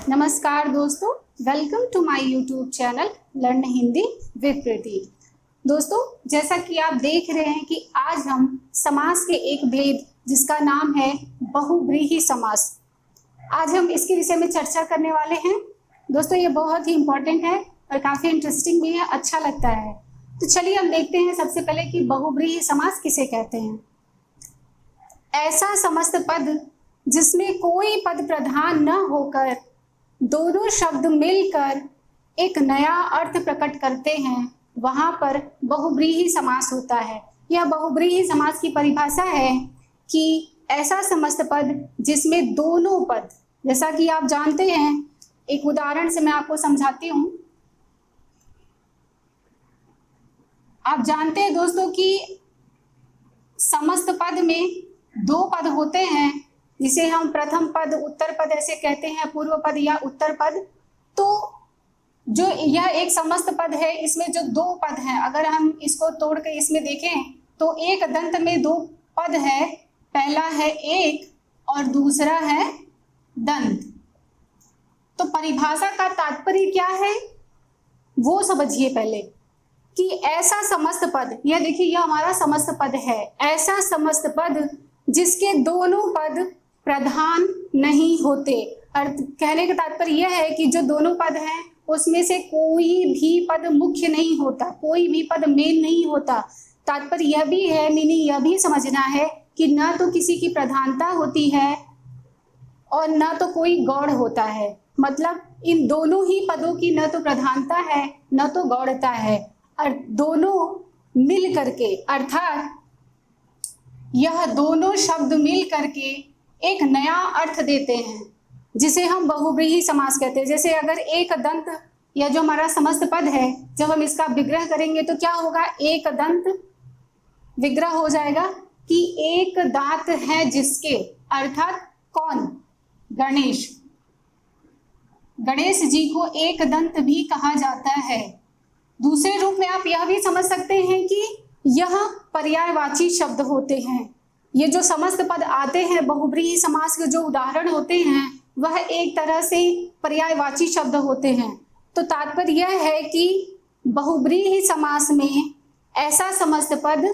नमस्कार दोस्तों, welcome to my YouTube channel learn Hindi with Preeti. दोस्तों, जैसा कि आप देख रहे हैं कि आज हम समास के एक भेद जिसका नाम है बहुव्रीहि समास, आज हम इसके विषय में चर्चा करने वाले हैं। दोस्तों, ये बहुत ही इम्पोर्टेंट है और काफ़ी इंटरेस्टिंग भी है, अच्छा लगता है। तो चलिए हम देखते हैं सबसे पहले कि बहुव्रीहि समास किसे कहते हैं। ऐसा समस्त पद जिसमें कोई पद प्रधान न होकर दोनों शब्द मिलकर एक नया अर्थ प्रकट करते हैं, वहां पर बहुव्रीहि समास होता है। यह बहुव्रीहि समास की परिभाषा है कि ऐसा समस्त पद जिसमें दोनों पद, जैसा कि आप जानते हैं, एक उदाहरण से मैं आपको समझाती हूं। आप जानते हैं दोस्तों कि समस्त पद में दो पद होते हैं, जिसे हम प्रथम पद, उत्तर पद ऐसे कहते हैं, पूर्व पद या उत्तर पद। तो जो यह एक समस्त पद है, इसमें जो दो पद हैं, अगर हम इसको तोड़ के इसमें देखें तो एक दंत में दो पद है, पहला है एक और दूसरा है दंत। तो परिभाषा का तात्पर्य क्या है वो समझिए पहले कि ऐसा समस्त पद, यह देखिए यह हमारा समस्त पद है, ऐसा समस्त पद जिसके दोनों पद प्रधान नहीं होते। अर्थ कहने का तात्पर्य यह है कि जो दोनों पद हैं उसमें से कोई भी पद मुख्य नहीं होता, कोई भी पद मेन नहीं होता। तात्पर्य यह भी है, मीनिंग यह भी समझना है कि न तो किसी की प्रधानता होती है और न तो कोई गौड़ होता है। मतलब इन दोनों ही पदों की न तो प्रधानता है न तो गौड़ता है, और दोनों मिल करके, अर्थात यह दोनों शब्द मिल करके एक नया अर्थ देते हैं, जिसे हम बहुव्रीहि समास कहते हैं। जैसे अगर एक दंत, या जो हमारा समस्त पद है, जब हम इसका विग्रह करेंगे तो क्या होगा, एक दंत विग्रह हो जाएगा कि एक दांत है जिसके, अर्थात कौन, गणेश। गणेश जी को एक दंत भी कहा जाता है। दूसरे रूप में आप यह भी समझ सकते हैं कि यह पर्यायवाची शब्द होते हैं। ये जो समस्त पद आते हैं बहुव्रीहि समास के जो उदाहरण होते हैं, वह एक तरह से पर्यायवाची शब्द होते हैं। तो तात्पर्य यह है कि बहुव्रीहि समास में ऐसा समस्त पद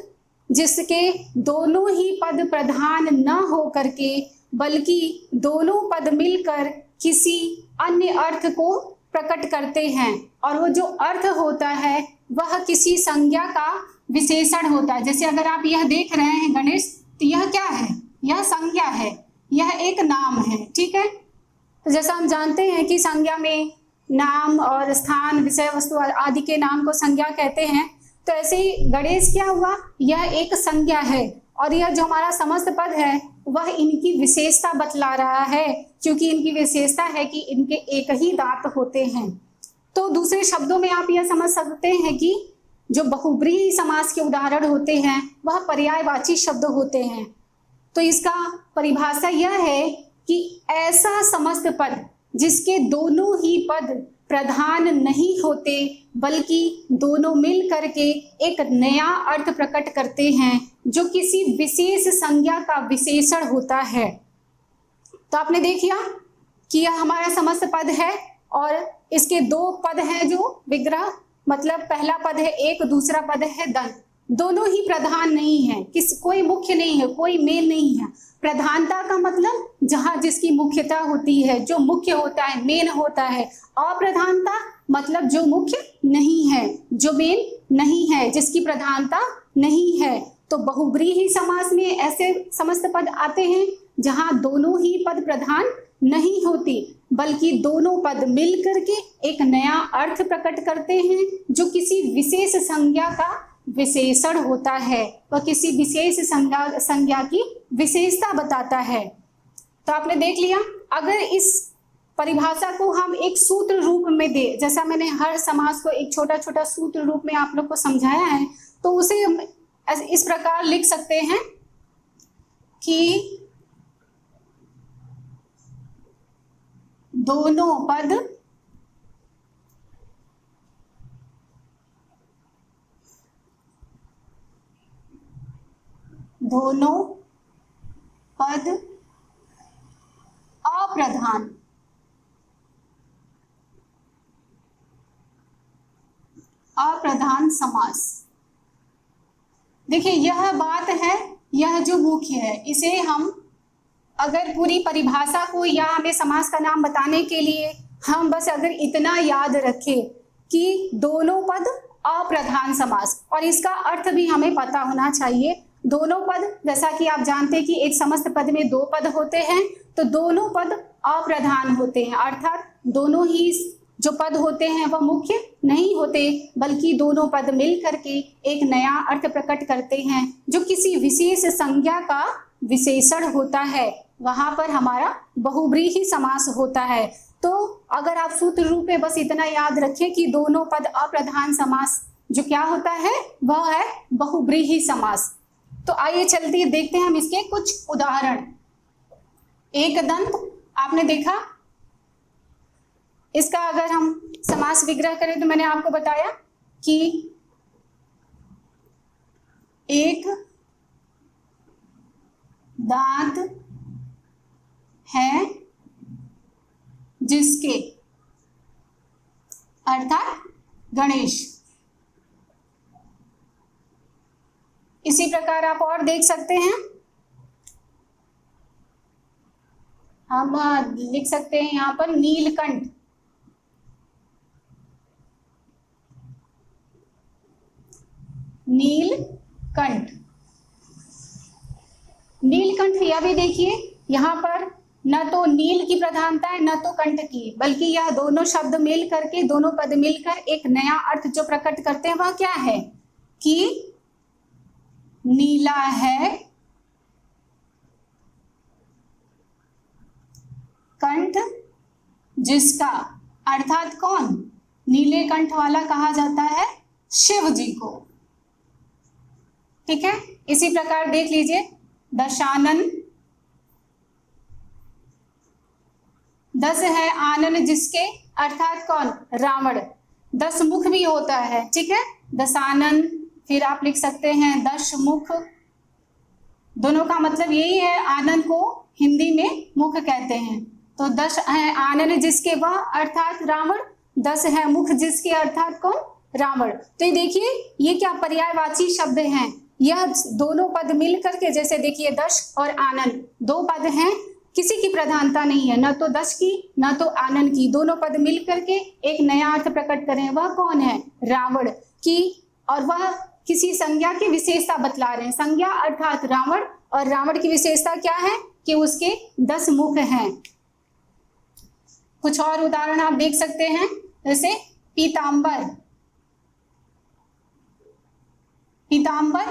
जिसके दोनों ही पद प्रधान न हो करके, बल्कि दोनों पद मिलकर किसी अन्य अर्थ को प्रकट करते हैं, और वो जो अर्थ होता है वह किसी संज्ञा का विशेषण होता है। जैसे अगर आप यह देख रहे हैं गणेश, तो यह क्या है, यह संज्ञा है, यह एक नाम है, ठीक है। तो जैसा हम जानते हैं कि संज्ञा में नाम और स्थान, विषय वस्तु आदि के नाम को संज्ञा कहते हैं, तो ऐसे ही गणेश क्या हुआ, यह एक संज्ञा है, और यह जो हमारा समस्त पद है वह इनकी विशेषता बतला रहा है, क्योंकि इनकी विशेषता है कि इनके एक ही दांत होते हैं। तो दूसरे शब्दों में आप यह समझ सकते हैं कि जो बहुव्रीहि समास के उदाहरण होते हैं वह पर्यायवाची शब्द होते हैं। तो इसका परिभाषा यह है कि ऐसा समस्त पद जिसके दोनों ही पद प्रधान नहीं होते, बल्कि दोनों मिल करके एक नया अर्थ प्रकट करते हैं, जो किसी विशेष संज्ञा का विशेषण होता है। तो आपने देखिए कि यह हमारा समस्त पद है और इसके दो पद हैं जो विग्रह, मतलब पहला पद है एक, दूसरा पद है दंत। दोनों ही प्रधान नहीं है, कोई मुख्य नहीं है, कोई मेन नहीं है। प्रधानता का मतलब जहां जिसकी मुख्यता होती है, जो मुख्य होता है, मेन होता है। अप्रधानता मतलब जो मुख्य नहीं है, जो मेन नहीं है, जिसकी प्रधानता नहीं है। तो बहुव्रीहि समास में ऐसे समस्त पद आते हैं जहां दोनों ही पद प्रधान नहीं होती, बल्कि दोनों पद मिल करके एक नया अर्थ प्रकट करते हैं, जो किसी विशेष संज्ञा का विशेषण होता है, वह किसी विशेष संज्ञा की विशेषता बताता है। तो आपने देख लिया। अगर इस परिभाषा को हम एक सूत्र रूप में दे, जैसा मैंने हर समास को एक छोटा छोटा सूत्र रूप में आप लोग को समझाया है, तो उसे इस प्रकार लिख सकते हैं कि दोनों पद अप्रधान अप्रधान समास। देखिए यह बात है, यह जो मुख्य है, इसे हम अगर पूरी परिभाषा को या हमें समास का नाम बताने के लिए हम बस अगर इतना याद रखें कि दोनों पद अप्रधान समास, और इसका अर्थ भी हमें पता होना चाहिए। दोनों पद, जैसा कि आप जानते हैं कि एक समस्त पद में दो पद होते हैं, तो दोनों पद अप्रधान होते हैं, अर्थात दोनों ही जो पद होते हैं वह मुख्य नहीं होते, बल्कि दोनों पद मिल करके एक नया अर्थ प्रकट करते हैं जो किसी विशेष संज्ञा का विशेषण होता है। वहां पर हमारा बहुव्रीहि समास होता है। तो अगर आप सूत्र रूप में बस इतना याद रखें कि दोनों पद अप्रधान समास जो क्या होता है वह है बहुव्रीहि समास। तो आइए चलते देखते हैं हम इसके कुछ उदाहरण। एक दंत आपने देखा, इसका अगर हम समास विग्रह करें तो मैंने आपको बताया कि एक दांत है जिसके, अर्थात गणेश। इसी प्रकार आप और देख सकते हैं, हम लिख सकते हैं यहाँ पर नीलकंठ। नीलकंठ, नीलकंठ यह भी देखिए, यहाँ पर न तो नील की प्रधानता है न तो कंठ की, बल्कि यह दोनों शब्द मिल करके, दोनों पद मिलकर एक नया अर्थ जो प्रकट करते हैं वह क्या है कि नीला है कंठ जिसका, अर्थात कौन, नीले कंठ वाला कहा जाता है शिव जी को। ठीक है, इसी प्रकार देख लीजिए दशानन, दस है आनन जिसके, अर्थात कौन, रावण। दस मुख भी होता है, ठीक है, दशानन। फिर आप लिख सकते हैं दश मुख, दोनों का मतलब यही है, आनन को हिंदी में मुख कहते हैं। तो दश है आनन जिसके वह, अर्थात रावण। दस है मुख जिसके, अर्थात कौन, रावण। तो ये देखिए ये क्या पर्यायवाची शब्द हैं, यह दोनों पद मिल करके, जैसे देखिए दश और आनन दो पद हैं, किसी की प्रधानता नहीं है, न तो दश की न तो आनन की, दोनों पद मिल करके एक नया अर्थ प्रकट करें। वह कौन है, रावण की, और वह किसी संज्ञा की विशेषता बतला रहे हैं। संज्ञा अर्थात रावण, और रावण की विशेषता क्या है कि उसके 10 मुख हैं। कुछ और उदाहरण आप देख सकते हैं, जैसे पीतांबर। पीतांबर,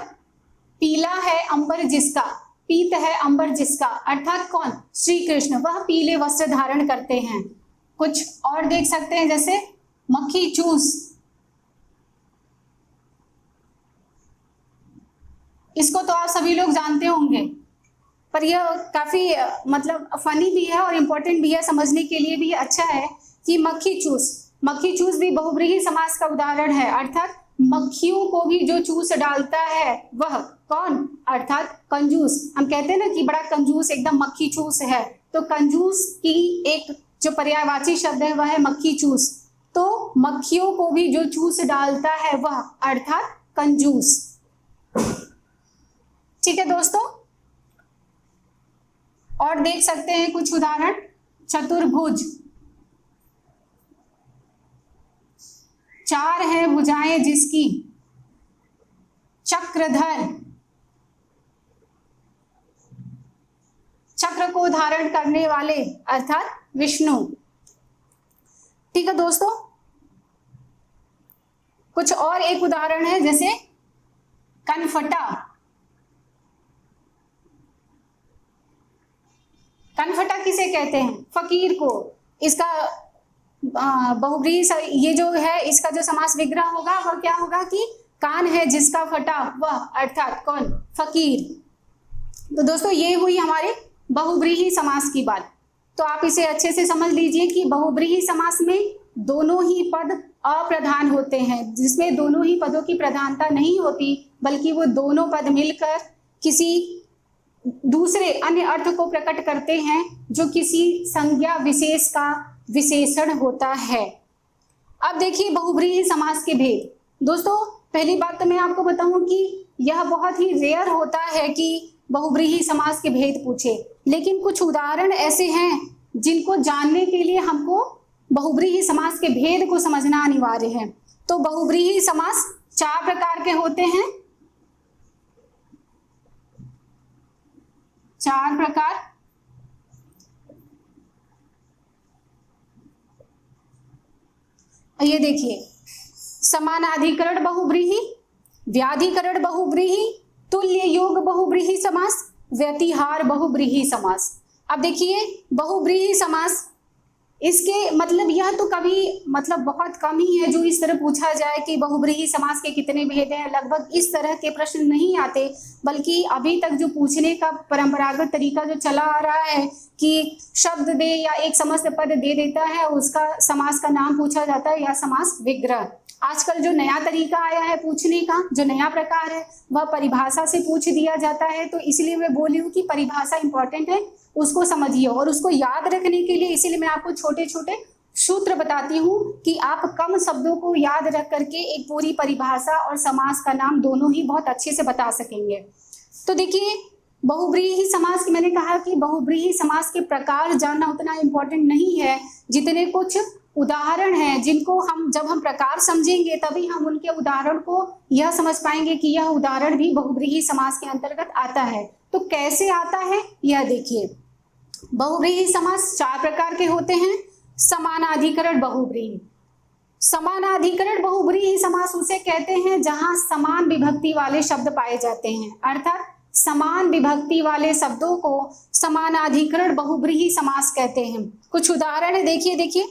पीला है अंबर जिसका, पीत है अंबर जिसका, अर्थात कौन, श्री कृष्ण, वह पीले वस्त्र धारण करते हैं। कुछ और देख सकते हैं, जैसे मक्खी चूस, इसको तो आप सभी लोग जानते होंगे, पर यह काफी मतलब फनी भी है और इम्पोर्टेंट भी है, समझने के लिए भी अच्छा है कि मक्खी चूस, मक्खी चूस भी बहुव्रीहि समास का उदाहरण है, अर्थात मक्खियों को भी जो चूस डालता है वह कौन, अर्थात कंजूस। हम कहते हैं ना कि बड़ा कंजूस, एकदम मक्खी चूस है, तो कंजूस की एक जो पर्यायवाची शब्द है वह है मक्खी चूस। तो मक्खियों को भी जो चूस डालता है वह, अर्थात कंजूस। ठीक है दोस्तों, और देख सकते हैं कुछ उदाहरण, चतुर्भुज, चार है भुजाएं जिसकी, चक्रधर, चक्र को धारण करने वाले, अर्थात विष्णु। ठीक है दोस्तों, कुछ और एक उदाहरण है, जैसे कनफटा। कनफटा किसे कहते हैं, फकीर को। इसका बहुव्रीहि, ये जो है इसका जो समास विग्रह होगा वह क्या होगा कि कान है जिसका फटा वह, अर्थात कौन, फकीर। तो दोस्तों ये हुई हमारे बहुव्रीहि समास की बात। तो आप इसे अच्छे से समझ लीजिए कि बहुव्रीहि समास में दोनों ही पद अप्रधान होते हैं, जिसमें दोनों ही पदों की प्रधानता नहीं होती, बल्कि वो दोनों पद मिलकर किसी दूसरे अन्य अर्थ को प्रकट करते हैं जो किसी संज्ञा विशेष का विशेषण होता है। अब देखिए बहुव्रीहि समास के भेद। दोस्तों पहली बात तो मैं आपको बताऊं कि यह बहुत ही रेयर होता है कि बहुव्रीहि समास के भेद पूछे, लेकिन कुछ उदाहरण ऐसे हैं जिनको जानने के लिए हमको बहुव्रीहि समास के भेद को समझना अनिवार्य है। तो बहुव्रीहि समास 4 प्रकार के होते हैं, 4 प्रकार। ये देखिए, समानाधिकरण बहुव्रीहि, व्याधिकरण बहुव्रीहि, तुल्य योग बहुव्रीहि समास, व्यतिहार बहुव्रीहि समास। अब देखिए बहुव्रीहि समास, इसके मतलब यह तो कभी मतलब बहुत कम ही है जो इस तरह पूछा जाए कि बहुव्रीहि समास के कितने भेद हैं। लगभग इस तरह के प्रश्न नहीं आते, बल्कि अभी तक जो पूछने का परंपरागत तरीका जो चला आ रहा है कि शब्द दे या एक समस्त पद दे देता है, उसका समास का नाम पूछा जाता है या समास विग्रह। आजकल जो नया तरीका आया है पूछने का, जो नया प्रकार है, वह परिभाषा से पूछ दिया जाता है। तो इसलिए मैं बोल रही हूँ कि परिभाषा इंपॉर्टेंट है, उसको समझिए और उसको याद रखने के लिए इसीलिए मैं आपको छोटे छोटे सूत्र बताती हूँ कि आप कम शब्दों को याद रख करके एक पूरी परिभाषा और समास का नाम दोनों ही बहुत अच्छे से बता सकेंगे। तो देखिए बहुव्रीहि समास की मैंने कहा कि बहुव्रीहि समास के प्रकार जानना उतना इम्पोर्टेंट नहीं है जितने कुछ उदाहरण हैं जिनको हम जब हम प्रकार समझेंगे तभी हम उनके उदाहरण को यह समझ पाएंगे कि यह उदाहरण भी बहुव्रीहि समास के अंतर्गत आता है। तो कैसे आता है यह देखिए। बहुव्रीहि समास 4 प्रकार के होते हैं। समानाधिकरण बहुव्रीहि, समानाधिकरण बहुव्रीहि समास उसे कहते हैं जहां समान विभक्ति वाले शब्द पाए जाते हैं, अर्थात समान विभक्ति वाले शब्दों को समानाधिकरण बहुव्रीहि समास कहते हैं। कुछ उदाहरण है, देखिए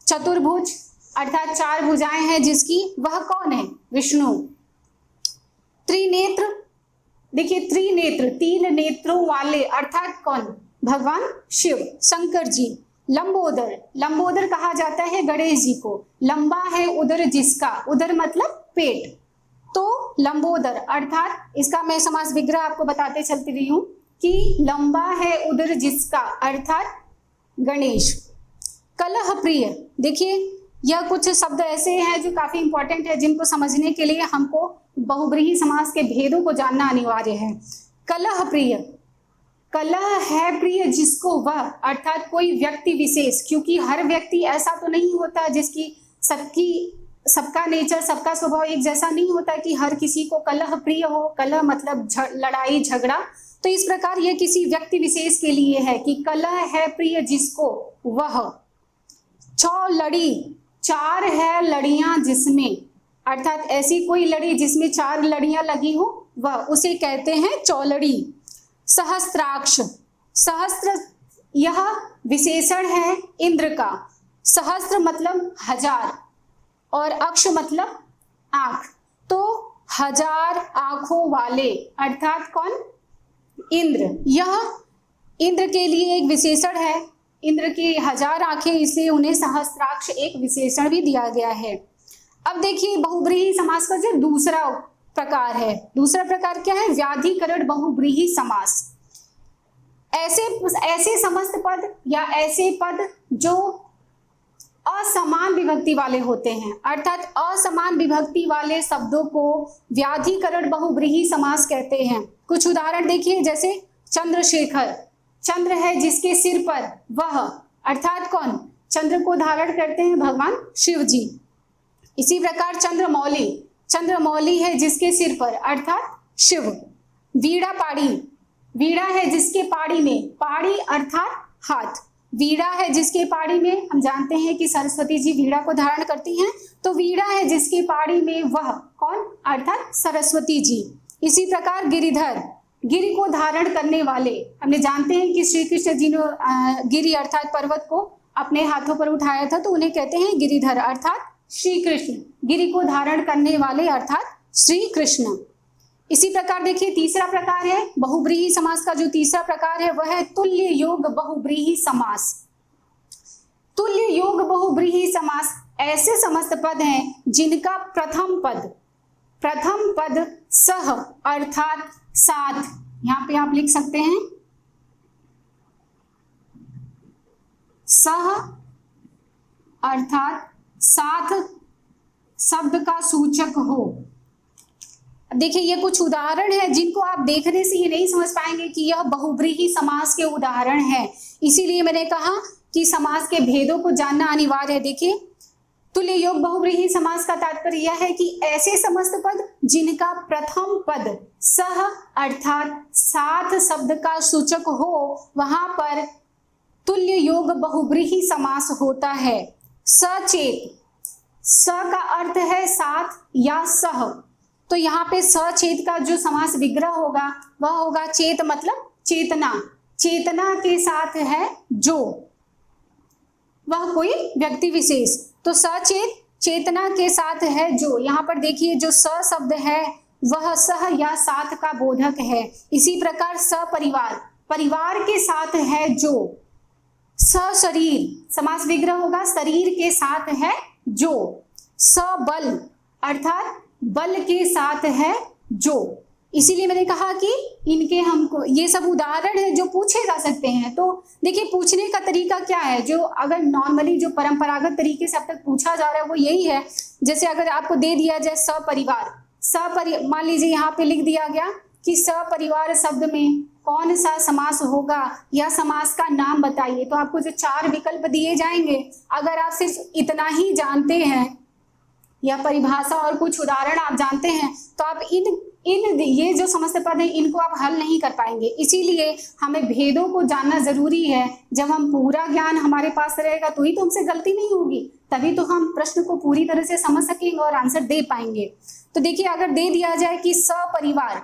चतुर्भुज अर्थात 4 भुजाएं हैं जिसकी, वह कौन है? विष्णु। त्रिनेत्र, देखिए त्रिनेत्र 3 नेत्रों वाले अर्थात कौन? भगवान शिव, शंकर जी। लंबोदर, लंबोदर कहा जाता है गणेश जी को। लंबा है उदर जिसका, उदर मतलब पेट, तो लंबोदर अर्थात इसका मैं समास विग्रह आपको बताते चलती रही हूं कि लंबा है उदर जिसका अर्थात गणेश। कलह प्रिय, देखिए यह कुछ शब्द ऐसे हैं जो काफी इंपॉर्टेंट है जिनको समझने के लिए हमको बहुव्रीहि समास के भेदों को जानना अनिवार्य है। कलह प्रिय, कलह है प्रिय जिसको वह, अर्थात कोई व्यक्ति विशेष, क्योंकि हर व्यक्ति ऐसा तो नहीं होता जिसकी सबका नेचर सबका स्वभाव एक जैसा नहीं होता कि हर किसी को कलह प्रिय हो। कलह मतलब लड़ाई झगड़ा, तो इस प्रकार यह किसी व्यक्ति विशेष के लिए है कि कलह है प्रिय जिसको वह। छौ लड़ी, 4 है लड़ियां जिसमें, अर्थात ऐसी कोई लड़ी जिसमें 4 लड़ियां लगी हो वह, उसे कहते हैं चौलड़ी। सहस्त्राक्ष, सहस्त्र यह विशेषण है इंद्र का। सहस्त्र मतलब 1000 और अक्ष मतलब आंख, तो 1000 आंखों वाले अर्थात कौन? इंद्र। यह इंद्र के लिए एक विशेषण है, इंद्र की 1000 आंखें, इसलिए उन्हें सहस्त्राक्ष एक विशेषण भी दिया गया है। अब देखिए बहुव्रीहि समास का जो दूसरा प्रकार है, दूसरा प्रकार क्या है? व्याधिकरण बहुव्रीहि समास। ऐसे समस्त पद या ऐसे पद जो असमान विभक्ति वाले होते हैं, अर्थात असमान विभक्ति वाले शब्दों को व्याधिकरण बहुव्रीहि समास कहते हैं। कुछ उदाहरण देखिए, जैसे चंद्रशेखर, चंद्र है जिसके सिर पर वह, अर्थात कौन? चंद्र को धारण करते हैं भगवान शिव जी। इसी प्रकार चंद्रमौली, चंद्रमौली है जिसके सिर पर अर्थात शिव। वीणा पाड़ी, वीणा है जिसके पाड़ी में, पाड़ी अर्थात हाथ, वीणा है जिसके पाड़ी में, हम जानते हैं कि सरस्वती जी वीणा को धारण करती हैं, तो वीणा है जिसके पाड़ी में वह कौन? अर्थात सरस्वती जी। इसी प्रकार गिरिधर, गिरि को धारण करने वाले, हमने जानते हैं कि श्री कृष्ण जी ने गिरि अर्थात पर्वत को अपने हाथों पर उठाया था, तो उन्हें कहते हैं गिरिधर अर्थात श्री कृष्ण। गिरि को धारण करने वाले अर्थात श्री कृष्ण। इसी प्रकार देखिए तीसरा प्रकार है बहुव्रीहि समास का, जो तीसरा प्रकार है वह है तुल्य योग बहुव्रीहि समास। तुल्य योग बहुव्रीहि समास ऐसे समस्त पद हैं जिनका प्रथम पद सह अर्थात साथ, यहाँ पे आप लिख सकते हैं सह अर्थात साथ, शब्द का सूचक हो। देखिए ये कुछ उदाहरण है जिनको आप देखने से ये नहीं समझ पाएंगे कि यह बहुब्रीहि समास के उदाहरण है। इसीलिए मैंने कहा कि समास के भेदों को जानना अनिवार्य है। देखिए तुल्य योग बहुब्रीहि समास का तात्पर्य यह है कि ऐसे समस्त पद जिनका प्रथम पद सह अर्थात साथ शब्द का सूचक हो वहां पर तुल्य योग बहुब्रीहि समास होता है। सचेत, स का अर्थ है साथ या सह, तो यहाँ पे सचेत का जो समास विग्रह होगा वह होगा चेत मतलब चेतना, चेतना के साथ है जो, वह कोई व्यक्ति विशेष। तो सचेत चेतना के साथ है जो, यहाँ पर देखिए जो स शब्द है वह सह या साथ का बोधक है। इसी प्रकार सपरिवार, परिवार के साथ है जो। सशरीर समास विग्रह होगा शरीर के साथ है जो। सबल अर्थात बल के साथ है जो। इसीलिए मैंने कहा कि इनके हमको ये सब उदाहरण है जो पूछे जा सकते हैं। तो देखिए पूछने का तरीका क्या है, जो अगर नॉर्मली जो परंपरागत तरीके से अब तक पूछा जा रहा है वो यही है। जैसे अगर आपको दे दिया जाए सपरिवार, मान लीजिए यहाँ पे लिख दिया गया कि सपरिवार शब्द में कौन सा समास होगा या समास का नाम बताइए, तो आपको जो 4 विकल्प दिए जाएंगे, अगर आप सिर्फ इतना ही जानते हैं या परिभाषा और कुछ उदाहरण आप जानते हैं तो आप इन ये जो समस्त पद है इनको आप हल नहीं कर पाएंगे। इसीलिए हमें भेदों को जानना जरूरी है। जब हम पूरा ज्ञान हमारे पास रहेगा तो ही तो हमसे गलती नहीं होगी, तभी तो हम प्रश्न को पूरी तरह से समझ सकेंगे और आंसर दे पाएंगे। तो देखिए अगर दे दिया जाए कि सपरिवार,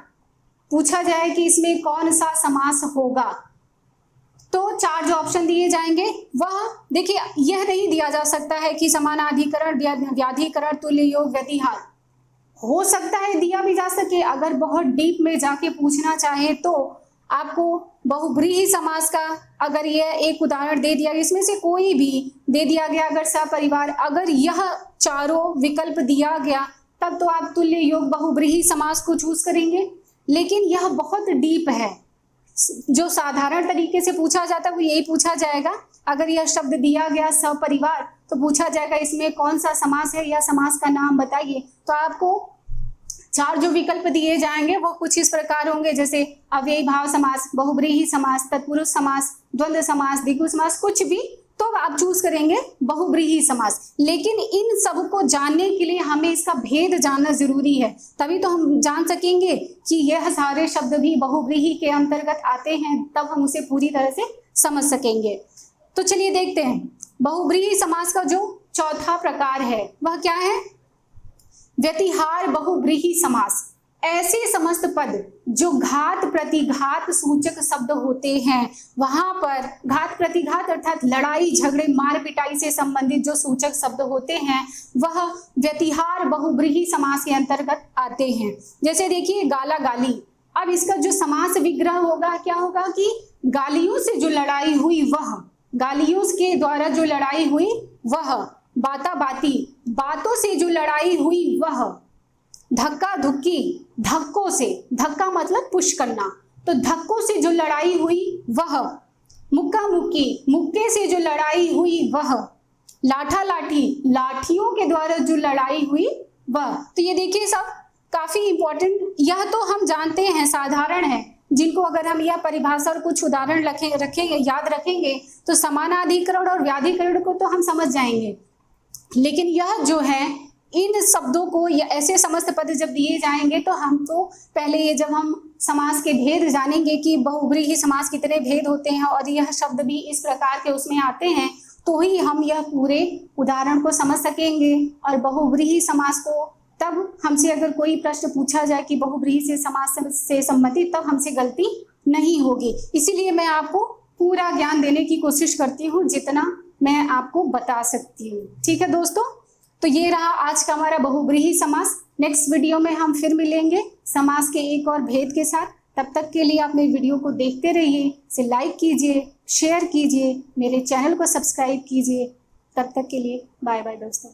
पूछा जाए कि इसमें कौन सा समास होगा, तो 4 जो ऑप्शन दिए जाएंगे वह देखिए यह नहीं दिया जा सकता है कि समानाधिकरण, व्याधिकरण, तुल्य योग, व्यतिहार। हो सकता है दिया भी जा सके, अगर बहुत डीप में जाके पूछना चाहे तो आपको बहुब्रीहि समास का अगर यह एक उदाहरण दे दिया, इसमें से कोई भी दे दिया गया, अगर सपरिवार, अगर यह चारों विकल्प दिया गया तब तो आप तुल्य योग बहुब्रीहि समास को चूज करेंगे। लेकिन यह बहुत डीप है, जो साधारण तरीके से पूछा जाता है वो यही पूछा जाएगा। अगर यह शब्द दिया गया सपरिवार तो पूछा जाएगा इसमें कौन सा समास है या समास का नाम बताइए। तो आपको 4 जो विकल्प दिए जाएंगे वो कुछ इस प्रकार होंगे, जैसे अव्ययी भाव समास, बहुब्रीहि समास, तत्पुरुष समास, द्वंद्व समास, द्विगु समास, कुछ भी, तो आप चूज करेंगे बहुब्रीहि समास। लेकिन इन सब को जानने के लिए हमें इसका भेद जानना जरूरी है, तभी तो हम जान सकेंगे कि यह सारे शब्द भी बहुब्रीहि के अंतर्गत आते हैं, तब हम उसे पूरी तरह से समझ सकेंगे। तो चलिए देखते हैं बहुब्रीहि समास का जो चौथा प्रकार है वह क्या है, व्यतिहार बहुब्रीहि समास। ऐसे समस्त पद जो घात प्रतिघात सूचक शब्द होते हैं, वहां पर घात प्रतिघात अर्थात लड़ाई झगड़े मार पिटाई से संबंधित जो सूचक शब्द होते हैं वह व्यतिहार बहुब्रीहि समास के अंतर्गत आते हैं। जैसे देखिए गाला गाली, अब इसका जो समास विग्रह होगा क्या होगा कि गालियों से जो लड़ाई हुई वह, गालियों के द्वारा जो लड़ाई हुई वह, बाता बाती, बातों से जो लड़ाई हुई वह, धक्का धुक्की, धक्कों से, धक्का मतलब पुश करना, तो धक्कों से जो लड़ाई हुई वह, मुक्का मुक्की, मुक्के से जो लड़ाई हुई वह, लाठा लाठी, लाठियों के द्वारा जो लड़ाई हुई वह। तो ये देखिए सब काफी इंपॉर्टेंट, यह तो हम जानते हैं, साधारण है, जिनको अगर हम यह परिभाषा और कुछ उदाहरण रखेंगे याद रखेंगे तो समानाधिकरण और व्याधिकरण को तो हम समझ जाएंगे। लेकिन यह जो है इन शब्दों को या ऐसे समस्त पद जब दिए जाएंगे तो हमको पहले ये जब हम समास के भेद जानेंगे कि बहुब्रीहि समास कितने भेद होते हैं और यह शब्द भी इस प्रकार के उसमें आते हैं, तो ही हम यह पूरे उदाहरण को समझ सकेंगे। और बहुब्रीहि समास को तब हमसे अगर कोई प्रश्न पूछा जाए कि बहुब्रीहि से समास से संबंधित, तब हमसे गलती नहीं होगी। इसीलिए मैं आपको पूरा ज्ञान देने की कोशिश करती हूँ जितना मैं आपको बता सकती हूँ। ठीक है दोस्तों, तो ये रहा आज का हमारा बहुब्रीहि समास। नेक्स्ट वीडियो में हम फिर मिलेंगे समास के एक और भेद के साथ। तब तक के लिए आप मेरी वीडियो को देखते रहिए, इसे लाइक कीजिए, शेयर कीजिए, मेरे चैनल को सब्सक्राइब कीजिए। तब तक के लिए बाय बाय दोस्तों।